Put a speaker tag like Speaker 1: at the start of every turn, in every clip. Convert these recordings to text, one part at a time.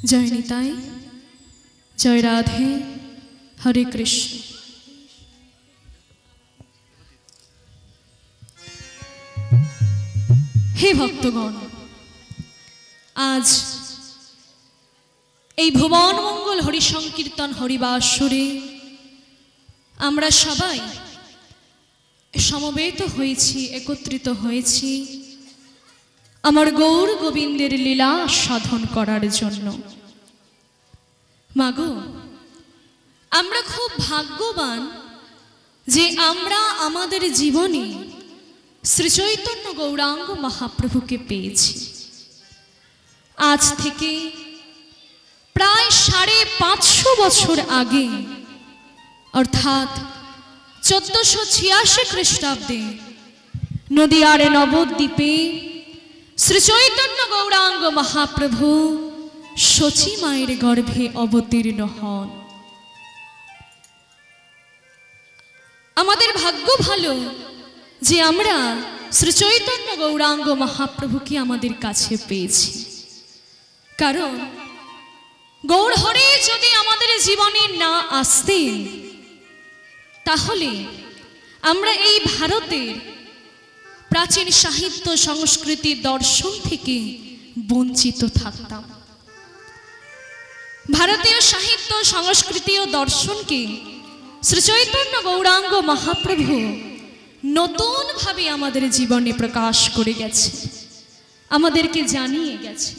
Speaker 1: जय निताय, जय राधे, हरे कृष्ण। हे भक्तगण, आज এই ভুবন মঙ্গল হরি সংকীর্তন হরিবাসরে আমরা সবাই সমবেত হয়েছি, একত্রিত হয়েছি আমার গৌর গোবিন্দের লীলা সাধন করার জন্য। মাগো, আমরা খুব ভাগ্যবান যে আমরা আমাদের জীবনে শ্রীচৈতন্য গৌরাঙ্গ মহাপ্রভুকে পেয়েছি। আজ থেকে প্রায় 550 বছর আগে, অর্থাৎ 1486 খ্রিস্টাব্দে নদিয়ার নবদ্বীপে শ্রীচৈতন্য গৌরাঙ্গ মহাপ্রভু শচী মায়ের গর্ভে অবতীর্ণ হন। আমাদের ভাগ্য ভালো যে আমরা শ্রীচৈতন্য গৌরাঙ্গ মহাপ্রভুকে আমাদের কাছে পেয়েছি। কারণ গৌর হরি যদি আমাদের জীবনে না আসতেন তাহলে আমরা এই ভারতের প্রাচীন সাহিত্য সংস্কৃতি দর্শন থেকে বঞ্চিত থাকতাম। ভারতীয় সাহিত্য সংস্কৃতি ও দর্শনকে শ্রীচৈতন্য গৌরাঙ্গ মহাপ্রভু নতুন ভাবে আমাদের জীবনে প্রকাশ করে গেছে, আমাদেরকে জানিয়ে গেছে।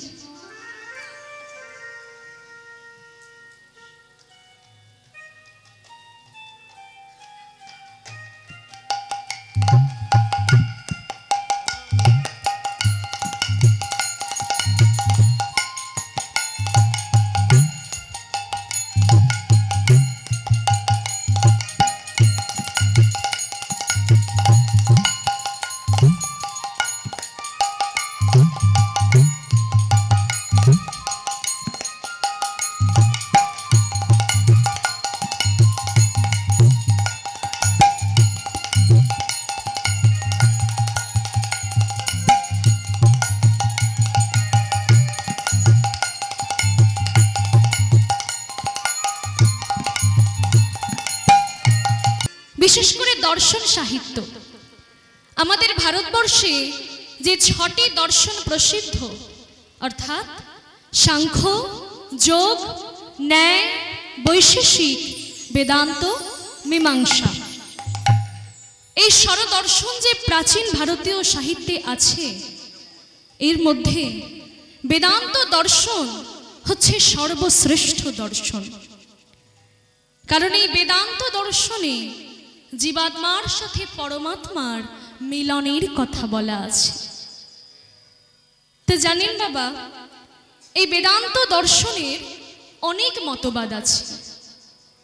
Speaker 1: বিশেষ করে দর্শন সাহিত্য, আমাদের ভারতবর্ষে যে 6টি দর্শন প্রসিদ্ধ, অর্থাৎ সাংখ্য, যোগ, ন্যায়, বৈশেষিক, বেদান্ত, মীমাংসা, এই ষড়দর্শন যে প্রাচীন ভারতীয় সাহিত্যে আছে, এর মধ্যে বেদান্ত দর্শন হচ্ছে সর্বশ্রেষ্ঠ দর্শন। কারণ এই বেদান্ত দর্শনে জীবাত্মার সাথে পরমাত্মার মিলনের কথা বলা আছে। তো জানেন বাবা, এই বেদান্ত দর্শনের অনেক মতবাদ আছে,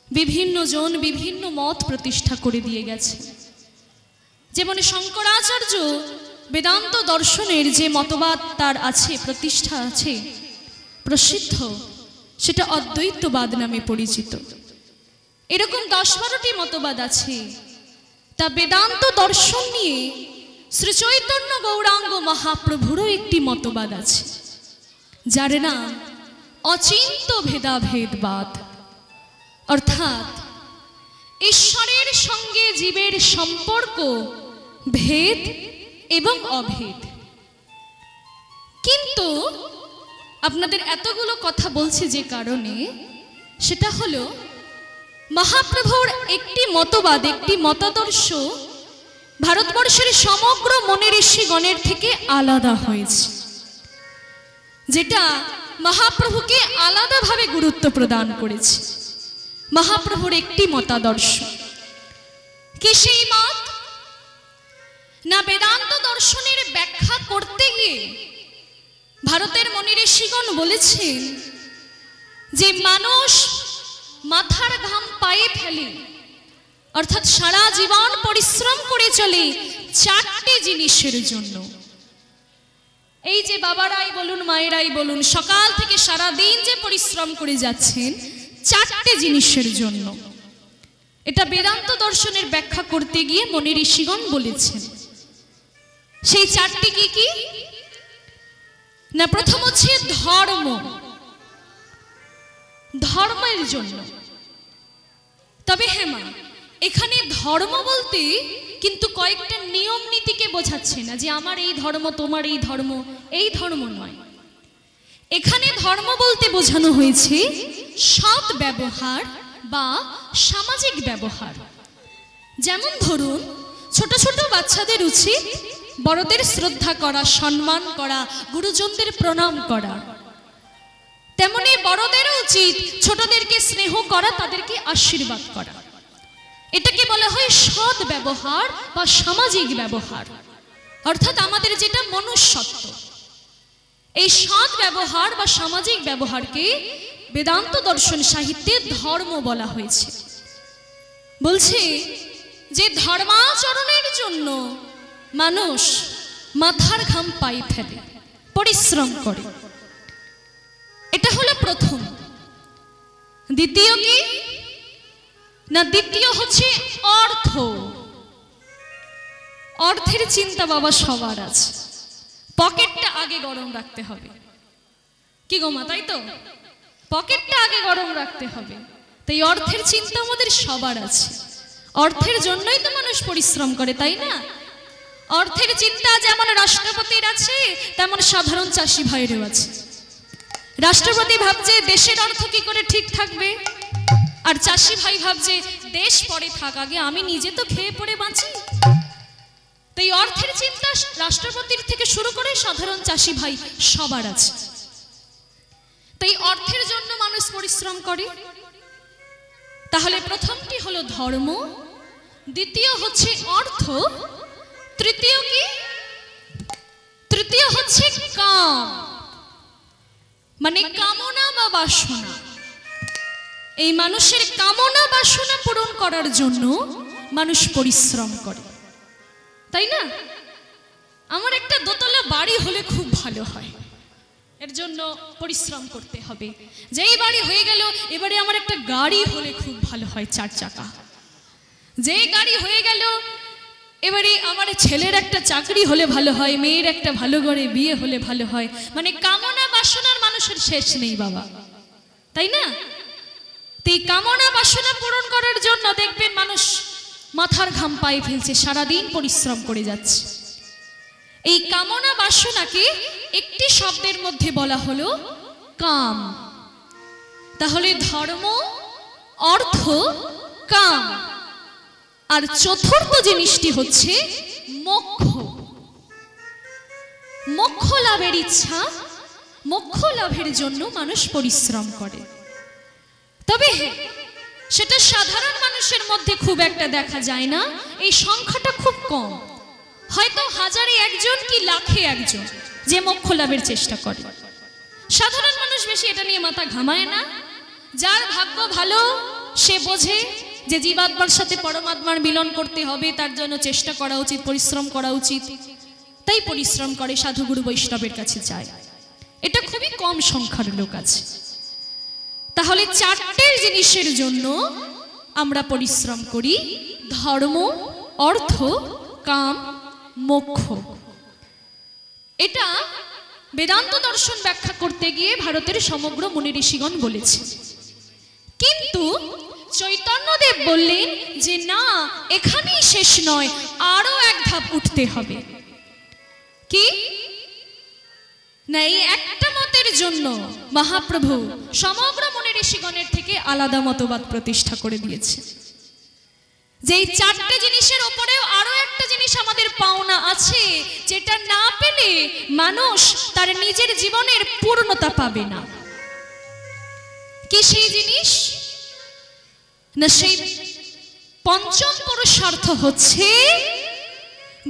Speaker 1: বিভিন্ন জন বিভিন্ন মত প্রতিষ্ঠা করে দিয়ে গেছে। যেমন শঙ্করাচার্য বেদান্ত দর্শনের যে মতবাদ তার আছে, প্রতিষ্ঠা আছে, প্রসিদ্ধ, সেটা অদ্বৈতবাদ নামে পরিচিত। এরকম 10-12টি মতবাদ আছে। তা বেদান্ত দর্শন নিয়ে শ্রীচৈতন্য গৌরাঙ্গ মহাপ্রভুরও একটি মতবাদ আছে, যার নাম অচিন্ত ভেদাভেদবাদ। অর্থাৎ ঈশ্বরের সঙ্গে জীবের সম্পর্ক ভেদ এবং অভেদ। কিন্তু আপনাদের এতগুলো কথা বলছি যে কারণে, সেটা হলো মহাপ্রভুর একটি মতবাদ, একটি মতাদর্শ ভারতবর্ষের সমগ্র মুনি ঋষিগণের থেকে আলাদা হয়েছে, যেটা মহাপ্রভুকে আলাদাভাবে গুরুত্ব প্রদান করেছে। মহাপ্রভুর একটি মতাদর্শ কি সেই মত? না, বেদান্ত দর্শনের ব্যাখ্যা করতে গিয়ে ভারতের মুনি ঋষিগণ বলেছেন যে মানুষ মাথার ঘাম পায়ে ফেলে, অর্থাৎ সারা জীবন পরিশ্রম করে চলে 4টি জিনিসের জন্য। এই যে বাবারাই বলুন, মায়েরাই বলুন, সকাল থেকে সারা দিন যে পরিশ্রম করে যাচ্ছেন 4টে জিনিসের জন্য। এটা বেদান্ত দর্শনের ব্যাখ্যা করতে গিয়ে মুনি ঋষিগণ বলেছেন। সেই 4টি কি কি? না, প্রথম হচ্ছে ধর্ম, ধর্মের জন্য। তবে হ্যাঁ মা, এখানে ধর্ম বলতে কিন্তু কয়েকটা নিয়ম নীতিকে বোঝাচ্ছে না যে আমার এই ধর্ম তোমার এই ধর্ম নয়। এখানে ধর্ম বলতে বোঝানো হয়েছে সৎ ব্যবহার বা সামাজিক ব্যবহার। যেমন ধরুন, ছোট ছোট বাচ্চাদের উচিত বড়দের শ্রদ্ধা করা, সম্মান করা, গুরুজনদের প্রণাম করা। তেমনি বড়দেরও উচিত ছোটদেরকে স্নেহ করা, তাদেরকে আশীর্বাদ করা। এটাকে বলা হয় সৎ ব্যবহার বা সামাজিক ব্যবহার, অর্থাৎ আমাদের যেটা মনুষ্যত্ব। এই সৎ ব্যবহার বা সামাজিক ব্যবহারকে বেদান্ত দর্শন সাহিত্যে ধর্ম বলা হয়েছে। বলছে যে ধর্মাচরণের জন্য মানুষ মাথার ঘাম পায়ে ফেলে, পরিশ্রম করে। এটা হলো প্রথম। দ্বিতীয় কি না, দ্বিতীয় হচ্ছে অর্থ। অর্থের চিন্তা বাবা সবার আছে, পকেটটা আগে গরম রাখতে হবে। কি গো মা, তাই তো? পকেটটা আগে গরম রাখতে হবে। তাই অর্থের চিন্তা আমাদের সবার আছে। অর্থের জন্যই তো মানুষ পরিশ্রম করে, তাই না? অর্থের চিন্তা যেমন রাষ্ট্রপতির আছে, তেমন সাধারণ চাষি ভাইয়েরও আছে। রাষ্ট্রপতি ভাবছে দেশের অর্থ কি করে ঠিক থাকবে, আর চাষি ভাই ভাবছে দেশ পরে থাক, আগে আমি নিজে তো খেয়ে পড়ে বাঁচি। তাই অর্থের চিন্তা রাষ্ট্রপতির থেকে শুরু করে সাধারণ চাষি ভাই সবার আছে। তাই অর্থের জন্য মানুষ পরিশ্রম করে। তাহলে প্রথমটি হলো ধর্ম, দ্বিতীয় হচ্ছে অর্থ, তৃতীয় কি? তৃতীয় হচ্ছে কাম, মানে কামনা বা বাসনা। এই মানুষের কামনা বাসনা পূরণ করার জন্য মানুষ পরিশ্রম করে, তাই না? আমার একটা দোতলা বাড়ি হলে খুব ভালো হয়, এর জন্য পরিশ্রম করতে হবে। যেই বাড়ি হয়ে গেল, এবারে আমার একটা গাড়ি হলে খুব ভালো হয়, 4 চাকা। যেই গাড়ি হয়ে গেল, এবারে আমার ছেলের একটা চাকরি হলে ভালো হয়, মেয়ের একটা ভালো ঘরে বিয়ে হলে ভালো হয়। মানে কামনা বাসনার মানুষের শেষ নেই বাবা, তাই না? এই কামনা বাসনা পূরণ করার জন্য দেখবেন মানুষ মাথার ঘাম পায়ে ফেলছে, সারাদিন পরিশ্রম করে যাচ্ছে। এই কামনা বাসনাকে একটি শব্দের মধ্যে বলা হলো কাম। তাহলে ধর্ম, অর্থ, কাম, আর চতুর্থ জিনিসটি হচ্ছে মোক্ষ। মোক্ষ লাভের ইচ্ছা, মোক্ষ লাভের জন্য মানুষ পরিশ্রম করে। তবে সেটা সাধারণ মানুষের মধ্যে খুব একটা দেখা যায় না, এই সংখ্যাটা খুব কম। হয়তো 1000-এ 1জন কি লাখে 1জন যে মোক্ষ লাভের চেষ্টা করে। সাধারণ মানুষ বেশি এটা নিয়ে মাথা ঘামায় না। যার ভাগ্য ভালো সে বোঝে যে জীবাত্মার সাথে পরমাত্মার মিলন করতে হবে, তার জন্য চেষ্টা করা উচিত, পরিশ্রম করা উচিত। তাই পরিশ্রম করে, সাধুগুরু বৈষ্ণবের কাছে যায়। এটা খুবই কম সংখ্যার লোক আছে। তাহলে 4টে জিনিসের জন্য আমরা পরিশ্রম করি: ধর্ম, অর্থ, কাম, মোক্ষ। এটা বেদান্ত দর্শন ব্যাখ্যা করতে গিয়ে ভারতের সমগ্র মুনি ঋষিগণ বলেছে। কিন্তু চৈতন্যদেব বললেন যে না, এখানেই শেষ নয়, আরো এক ধাপ উঠতে হবে। কি না, এই একটা মতের জন্য মহাপ্রভু সমগ্র মুনি ঋষিগণের থেকে আলাদা মতবাদ প্রতিষ্ঠা করে দিয়েছে, যে এই 4টে জিনিসের উপরেও আরো একটা জিনিস আমাদের পাওনা আছে, যেটা না পেলে মানুষ তার নিজের জীবনের পূর্ণতা পাবে না। কি সেই জিনিস না, সেই পঞ্চম পুরুষার্থ হচ্ছে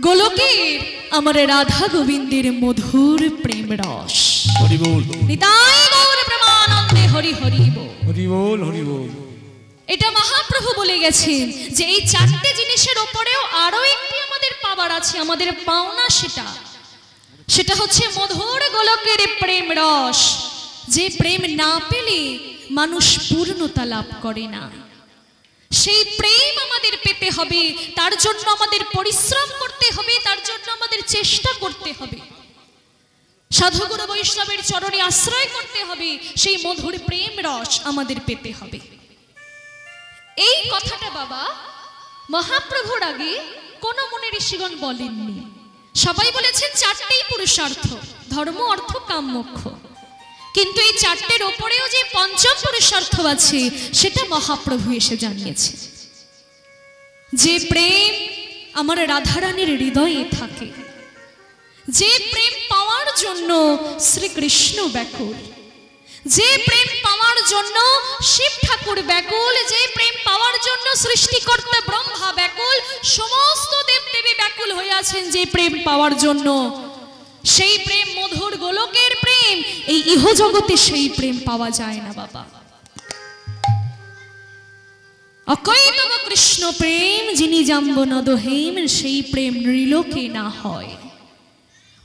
Speaker 1: গোলকের আমার রাধা গোবিন্দের মধুর প্রেম রস। হরি বল, নিতাই গৌর প্রেমানন্দে হরি হরি বল, হরি বল, হরি বল। এটা মহাপ্রভু বলে গেছেন যে এই 4টে জিনিসের উপরেও আরো একটি আমাদের পাবার আছে, আমাদের পাওনা। সেটা হচ্ছে মধুর গোলকের প্রেম রস, যে প্রেম না পেলে মানুষ পূর্ণতা লাভ করে না। সেই প্রেম আমাদের পেতে হবে, তার জন্য আমাদের পরিশ্রম করতে হবে, তার জন্য আমাদের চেষ্টা করতে হবে। সাধুগুরু বৈষ্ণবের চরণে আশ্রয় করতে হবে, সেই মধুর প্রেম রস আমাদের পেতে হবে। এই কথাটা বাবা মহাপ্রভুর আগে কোন মুনি ঋষিগণ বলেননি। সবাই বলেছেন চারটেই পুরুষার্থ, ধর্ম অর্থ কাম মোক্ষ, কিন্তু এই চারটের ওপরেও যে পঞ্চম পুরুষার্থ আছে সেটা মহাপ্রভু এসে জানিয়েছে। যে প্রেম আমার রাধারানীর হৃদয়ে থাকে, যে প্রেম পাওয়ার জন্য শ্রীকৃষ্ণ ব্যাকুল, যে প্রেম পাওয়ার জন্য শিব ঠাকুর ব্যাকুল, যে প্রেম পাওয়ার জন্য সৃষ্টিকর্তা ব্রহ্মা ব্যাকুল, সমস্ত দেবদেবী ব্যাকুল হয়ে আছেন যে প্রেম পাওয়ার জন্য, সেই প্রেম মধুর গোলকের প্রেম, এই ইহজগতে সেই প্রেম পাওয়া যায় না বাবা। অকৈতব কৃষ্ণ প্রেম যিনি জাম্ব নদহেম, সেই প্রেম নৃলোকে না হয়।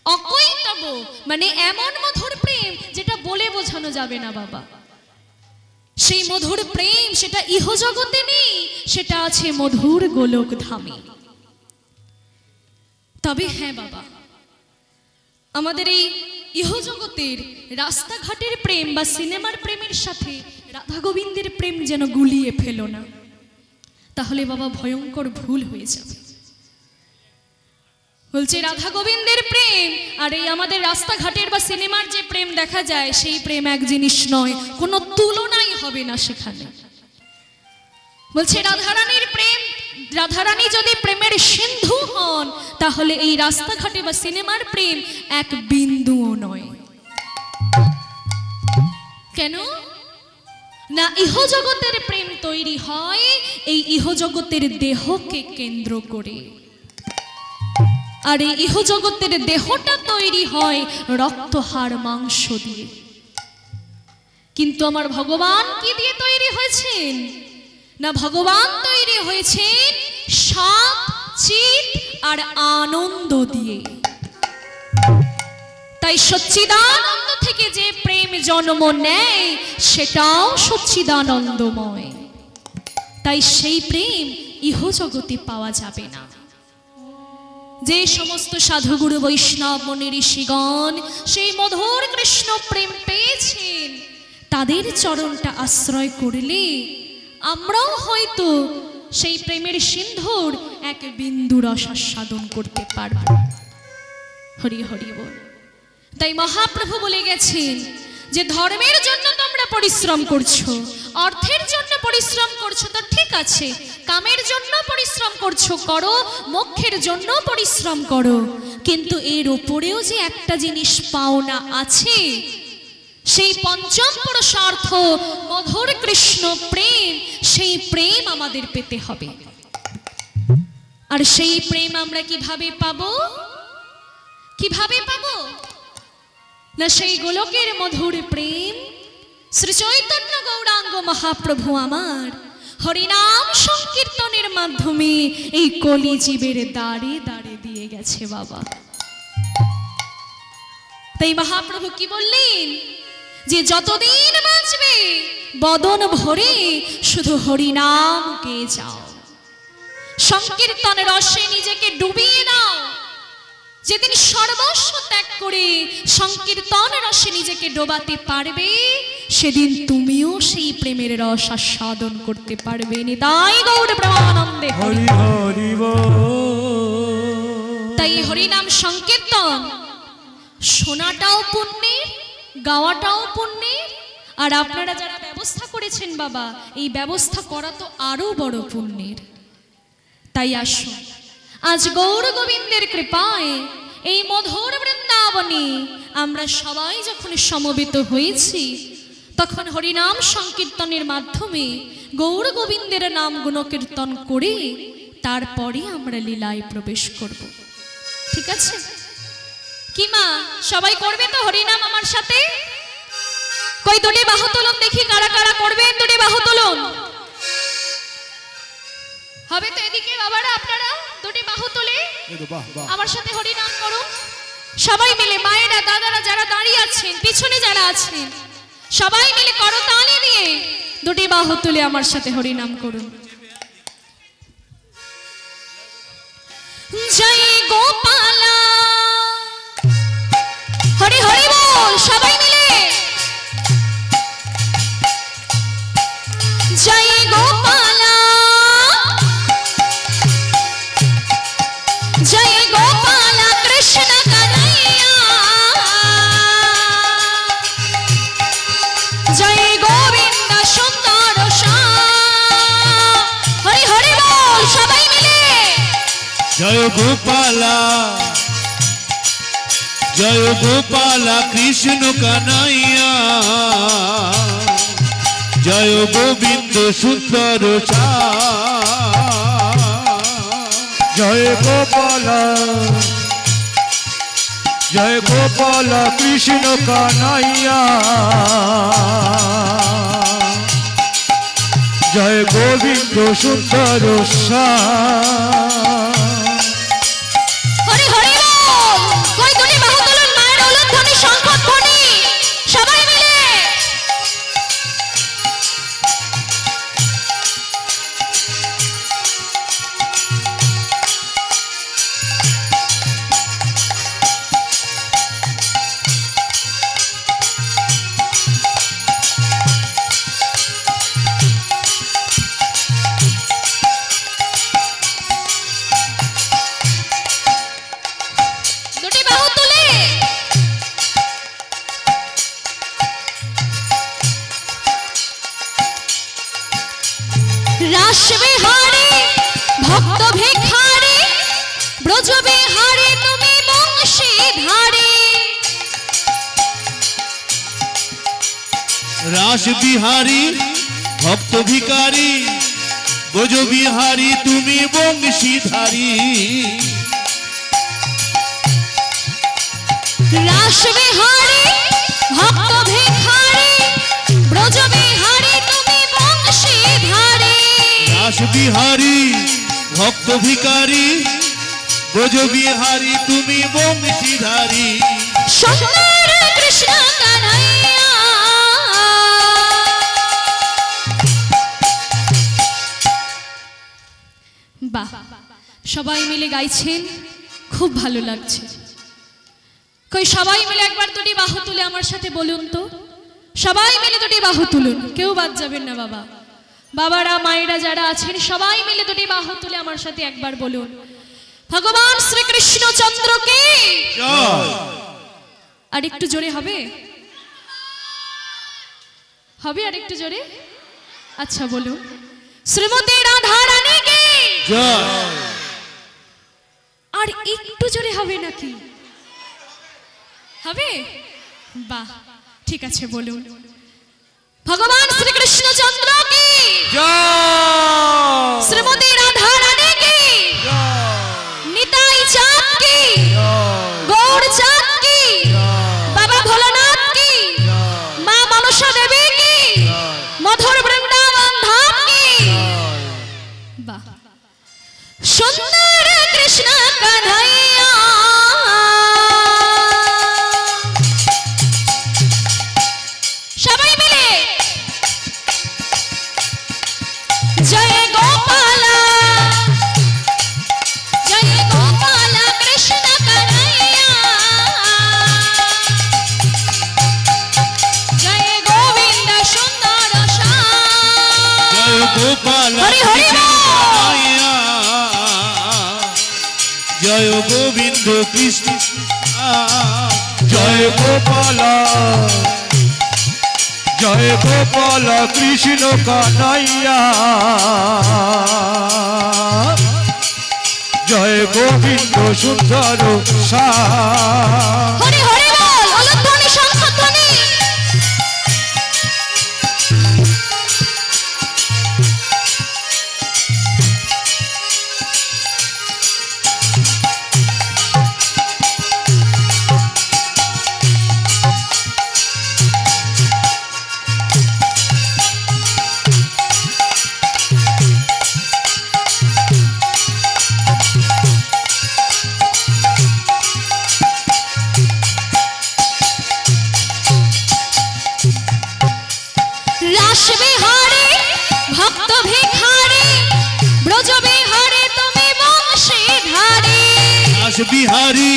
Speaker 1: অকৈতব মানে এমন মধুর প্রেম যেটা বলে বোঝানো যাবে না বাবা। সেই মধুর প্রেম সেটা ইহজগতে নেই, সেটা আছে মধুর গোলক ধামে। তবে হ্যাঁ বাবা, আমাদের এই ইহজগতের রাস্তাঘাটের প্রেম বা সিনেমার প্রেমের সাথে রাধা গোবিন্দের প্রেম যেন গুলিয়ে ফেলো না, তাহলে বাবা ভয়ঙ্কর ভুল হয়ে যাবে। বলছে রাধা গোবিন্দের প্রেম আর এই আমাদের রাস্তাঘাটের বা সিনেমার যে প্রেম দেখা যায় সেই প্রেম এক জিনিস নয়, কোনো তুলনাই হবে না সেখানে। বলছে রাধারানীর প্রেম, রাধারানী যদি প্রেমের সিন্ধু হন তাহলে এই রাস্তাঘাটে বা সিনেমার প্রেম এক বিন্দুও নয়। কেন না? ইহজগতের প্রেম তৈরি হয় এই ইহজগতের দেহকে কেন্দ্র করে, আর এই ইহজগতের দেহটা তৈরি হয় রক্ত হাড় মাংস দিয়ে। কিন্তু আমার ভগবান কি দিয়ে তৈরি হয়েছেন? না, ভগবান তৈরি হয়েছেন সৎ চিত আর আনন্দ দিয়ে। তাই সচ্চিদানন্দ থেকে যে প্রেম জন্ম নেয় সেটাও সচ্চিদানন্দময়। তাই সেই প্রেম ইহজগতে পাওয়া যাবে না। যে সমস্ত সাধুগুরু বৈষ্ণব মুনি ঋষিগণ সেই মধুর কৃষ্ণ প্রেম পেয়েছেন, তাদের চরণটা আশ্রয় করলে আমরাও হয়তো সেই প্রেমের সিন্ধুর এক বিন্দু রস আস্বাদন করতে পারব। হরি হরি বল। তাই মহাপ্রভু বলে গেছেন যে ধর্মের জন্য তোমরা পরিশ্রম করছো, অর্থের জন্য পরিশ্রম করছো তো ঠিক আছে, কামের জন্য পরিশ্রম করছো করো, মোক্ষের জন্য পরিশ্রম করো, কিন্তু এর উপরেও যে একটা জিনিস পাওনা আছে, সেই পঞ্চম পুরুষার্থ মধুর কৃষ্ণ প্রেম, সেই প্রেম আমাদের পেতে হবে। আর সেই প্রেম আমরা কিভাবে পাবো? কিভাবে পাবো? না, সেই গোলকের মধুর প্রেম শ্রী চৈতন্য গৌরাঙ্গ মহাপ্রভু আমার হরিনাম সংকীর্তনের মাধ্যমে এই কলিজীবের দ্বারে দ্বারে দিয়ে গেছে বাবা। তাই মহাপ্রভু কি বললেন? যে যতদিন বাঁচবে বদন ভরে শুধু হরিনাম গেয়ে যাও, সংকীর্তন রসে নিজেকে ডুবিয়ে দাও। যেদিন সর্বস্ব ত্যাগ করে সংকীর্তন রসে নিজেকে ডোবাতে পারবে, সেদিন তুমিও সেই প্রেমের রস আস্বাদন করতে পারবে। নিতাই গৌর প্রেমানন্দে হরি হরি বল। তাই হরিনাম সংকীর্তন শোনাটাও পুণ্যের, গাওয়াটাও পুণ্যের, আর আপনারা যারা ব্যবস্থা করেছেন বাবা, এই ব্যবস্থা করা তো আরো বড় পুণ্যের। তাই আসুন আজ গৌর গোবিন্দের কৃপায় এই মধুর বৃন্দাবনে আমরা সবাই যখন সমবেত হয়েছি, তখন হরিনাম সংকীর্তনের মাধ্যমে গৌর গোবিন্দের নাম গুণকীর্তন করে তারপরে আমরা লীলায় প্রবেশ করব। ঠিক আছে কি মা? সবাই করবে তো হরিনাম আমার সাথে? কই দুটি বাহু তুলুন দেখি, কারা কারা করবেন? দুটি বাহু তুলুন। হবে তো এদিকে বাবারা, আপনারা দুটি বাহু তুলে আমার সাথে হরিনাম করুন। সবাই মিলে, মায়েরা দাদারা যারা দাঁড়িয়ে আছেন, পিছনে যারা আছেন, সবাই মিলে করতালি দিয়ে দুটি বাহু তুলে আমার সাথে হরিনাম করুন। জয় গোপালা হরি হরি
Speaker 2: জয় গোপালা জয় গোপালা কৃষ্ণ কানাইয়া জয় গোবিন্দ সুন্দর
Speaker 3: জয় গোপালা জয় গোপালা কৃষ্ণ কানাইয়া জয় গোবিন্দ সুন্দর
Speaker 1: হরি হরি বল কই দুটি বাহু তুলুন মায়ের উলুধ্বনি শঙ্খধ্বনি সবাই মিলে রাসবিহারী ভক্ত ভিখারী ব্রজবিহারী তুমি বংশীধারী
Speaker 2: রাসবিহারী ভক্ত ভিখারী ব্রজবিহারী তুমি বংশীধারী
Speaker 1: রাসবিহারী ভক্ত ভিখারী ব্রজবিহারী তুমি বংশীধারী
Speaker 2: রাসবিহারী ভক্ত ভিখারী ব্রজবিহারী তুমি বংশীধারী
Speaker 1: সুন্দর কৃষ্ণ কানাইয়া বাহ সবাই মিলে গাইছেন খুব ভালো লাগছে কই সবাই মিলে একবার দুটি বাহু তুলে আমার সাথে বলুন তো সবাই মিলে দুটি বাহু তুলুন কেউ বাদ যাবেন না বাবা বাবারা মায়েরা যারা আছেন সবাই মিলে দুটি বাহু তুলে আমার সাথে একবার বলুন ভগবান শ্রীকৃষ্ণচন্দ্র কি
Speaker 2: জয়
Speaker 1: আর একটু জোরে হবে হবে আর একটু জোরে আচ্ছা বলুন শ্রীমতী রাধা রানী কি
Speaker 2: জয়
Speaker 1: আর একটু জোরে হবে নাকি হবে বাহ ঠিক আছে বলুন ভগবান শ্রীকৃষ্ণচন্দ্র কি
Speaker 3: জয়
Speaker 1: শ্রীমতী রাধা রানী কি নিতাই চাঁদ কি গৌর চাঁদ কি বাবা ভোলানাথ কি মা মনসা দেবী কি মধুর বৃন্দাবন ধাম কি বাহ সুন্দর কৃষ্ণ কানাইয়া সবাই মিলে জয় গোপালা কৃষ্ণ কানাইয়া জয় গোবিন্দ সুন্দর
Speaker 2: জয় গোপালা
Speaker 1: হরি হরি
Speaker 2: কৃষ্ণ
Speaker 1: বল।
Speaker 2: কানাইয়া জয় গোবিন্দ কৃষ্ণ
Speaker 3: জয় গোপালা জয় গোপালা কৃষ্ণ কানাইয়া জয় গোবিন্দ সুন্দর
Speaker 1: হরি হরি বল উলুধ্বনি শঙ্খধ্বনি রাসবিহারী ভক্ত ভিখারী ব্রজবিহারী তুমি বংশীধারী
Speaker 2: রাসবিহারী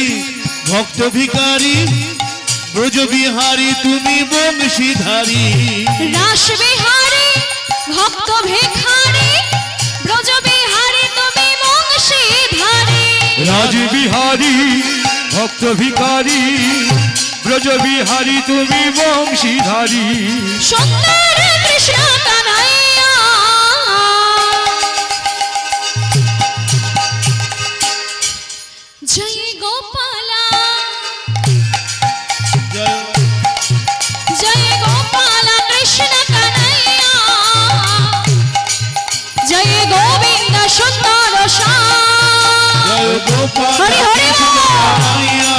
Speaker 2: ভক্ত ভিখারী ব্রজবিহারী তুমি বংশীধারী
Speaker 1: রাসবিহারী ভক্ত ভিখারী ব্রজবিহারী তুমি বংশীধারী
Speaker 3: রাজবিহারী ভক্ত ভিখারী ব্রজবিহারী তুমি বংশীধারী
Speaker 1: সুন্দর কৃষ্ণ কানাইয়া জয় গোপালা
Speaker 2: জয়
Speaker 1: জয় গোপালা কৃষ্ণ কানাইয়া জয় গোবিন্দ সুন্দর শ্যাম
Speaker 2: জয় গোপাল
Speaker 1: হরি হরি
Speaker 2: কৃষ্ণ
Speaker 1: বল।
Speaker 2: কানাইয়া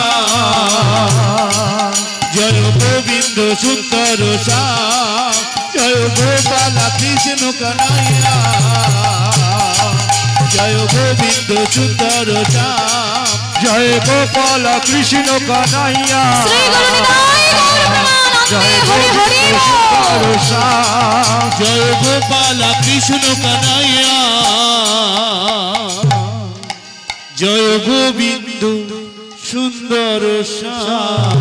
Speaker 2: জয় গোবিন্দ সুন্দর শ্যাম জয় গোপাল কৃষ্ণ কানাইয়া জয় গোবিন্দ সুন্দর শ্যাম
Speaker 3: জয় গোপাল কৃষ্ণ কানাইয়া
Speaker 1: শ্রী গুরু নিতাই গৌর প্রেমানন্দে
Speaker 3: জয়
Speaker 1: হরি হরি
Speaker 3: গোবিন্দ
Speaker 1: বল।
Speaker 3: সুন্দর শ্যাম
Speaker 2: জয় গোপাল কৃষ্ণ কানাইয়া জয় গোবিন্দ সুন্দর শ্যাম